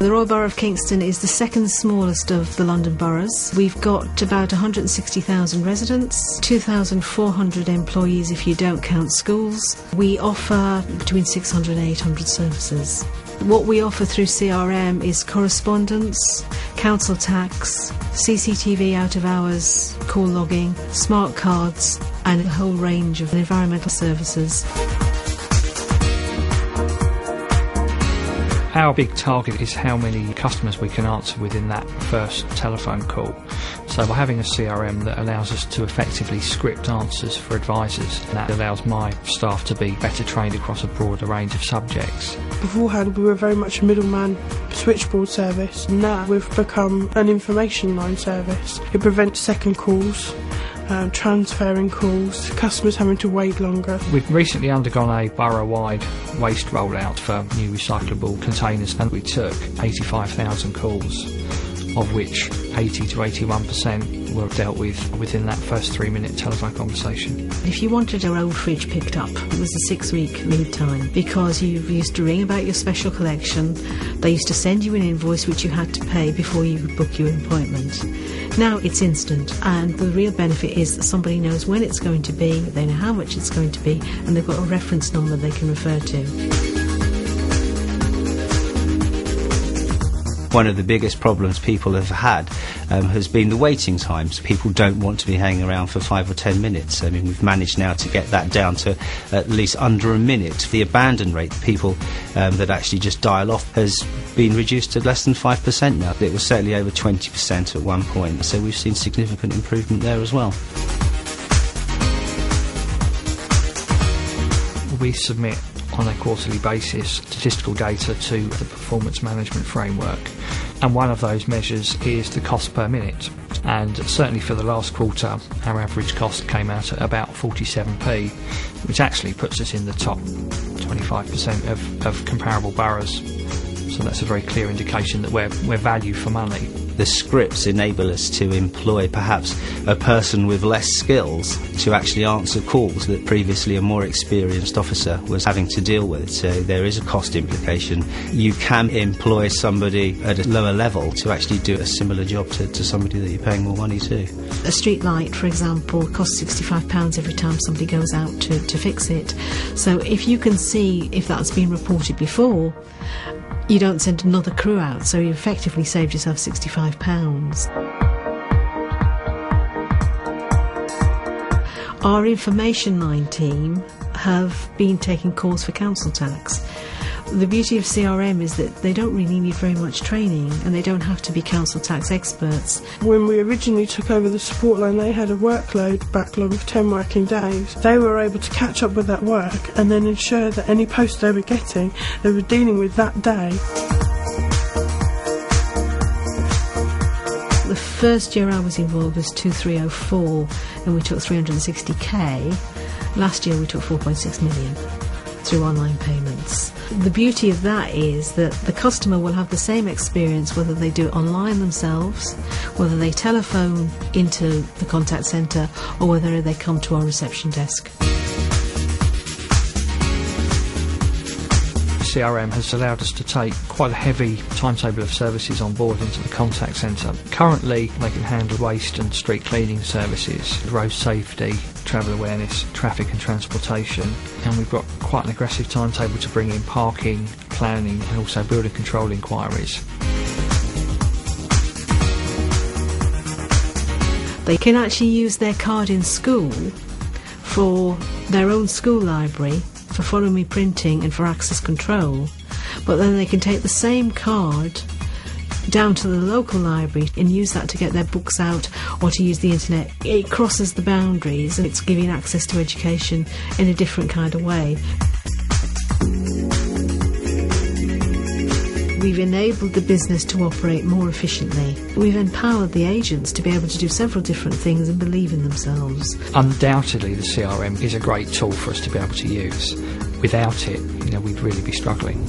The Royal Borough of Kingston is the second smallest of the London boroughs. We've got about 160,000 residents, 2,400 employees if you don't count schools. We offer between 600 and 800 services. What we offer through CRM is correspondence, council tax, CCTV out of hours, call logging, smart cards, and a whole range of environmental services. Our big target is how many customers we can answer within that first telephone call. So by having a CRM that allows us to effectively script answers for advisors, that allows my staff to be better trained across a broader range of subjects. Beforehand we were very much a middleman switchboard service. Now we've become an information line service. It prevents second calls, transferring calls, customers having to wait longer. We've recently undergone a borough-wide waste rollout for new recyclable containers, and we took 85,000 calls, of which 80 to 81% were dealt with within that first 3-minute telephone conversation. If you wanted your old fridge picked up, it was a 6-week lead time, because you used to ring about your special collection. They used to send you an invoice which you had to pay before you could book your appointment. Now it's instant, and the real benefit is that somebody knows when it's going to be, they know how much it's going to be, and they've got a reference number they can refer to. One of the biggest problems people have had has been the waiting times. People don't want to be hanging around for 5 or 10 minutes. I mean, we've managed now to get that down to at least under a minute. The abandon rate, people that actually just dial off, has been reduced to less than 5% now. It was certainly over 20% at one point, so we've seen significant improvement there as well. We submit on a quarterly basis statistical data to the performance management framework, and one of those measures is the cost per minute, and certainly for the last quarter our average cost came out at about 47p, which actually puts us in the top 25% of comparable boroughs, so that's a very clear indication that we're value for money. The scripts enable us to employ perhaps a person with less skills to actually answer calls that previously a more experienced officer was having to deal with. So there is a cost implication. You can employ somebody at a lower level to actually do a similar job to somebody that you're paying more money to. A street light, for example, costs £65 every time somebody goes out to fix it. So if you can see if that's been reported before, you don't send another crew out, so you effectively saved yourself £65. Our information line team have been taking calls for council tax. The beauty of CRM is that they don't really need very much training, and they don't have to be council tax experts. When we originally took over the support line, they had a workload backlog of 10 working days. They were able to catch up with that work and then ensure that any post they were getting, they were dealing with that day. The first year I was involved was 2304, and we took 360k. Last year we took 4.6 million through online payments. The beauty of that is that the customer will have the same experience whether they do it online themselves, whether they telephone into the contact centre, or whether they come to our reception desk. CRM has allowed us to take quite a heavy timetable of services on board into the contact centre. Currently they can handle waste and street cleaning services, road safety, travel awareness, traffic and transportation, and we've got quite an aggressive timetable to bring in parking, planning and also building control inquiries. They can actually use their card in school for their own school library, for Follow Me printing and for access control, but then they can take the same card down to the local library and use that to get their books out or to use the internet. It crosses the boundaries and it's giving access to education in a different kind of way. We've enabled the business to operate more efficiently. We've empowered the agents to be able to do several different things and believe in themselves. Undoubtedly the CRM is a great tool for us to be able to use. Without it, we'd really be struggling.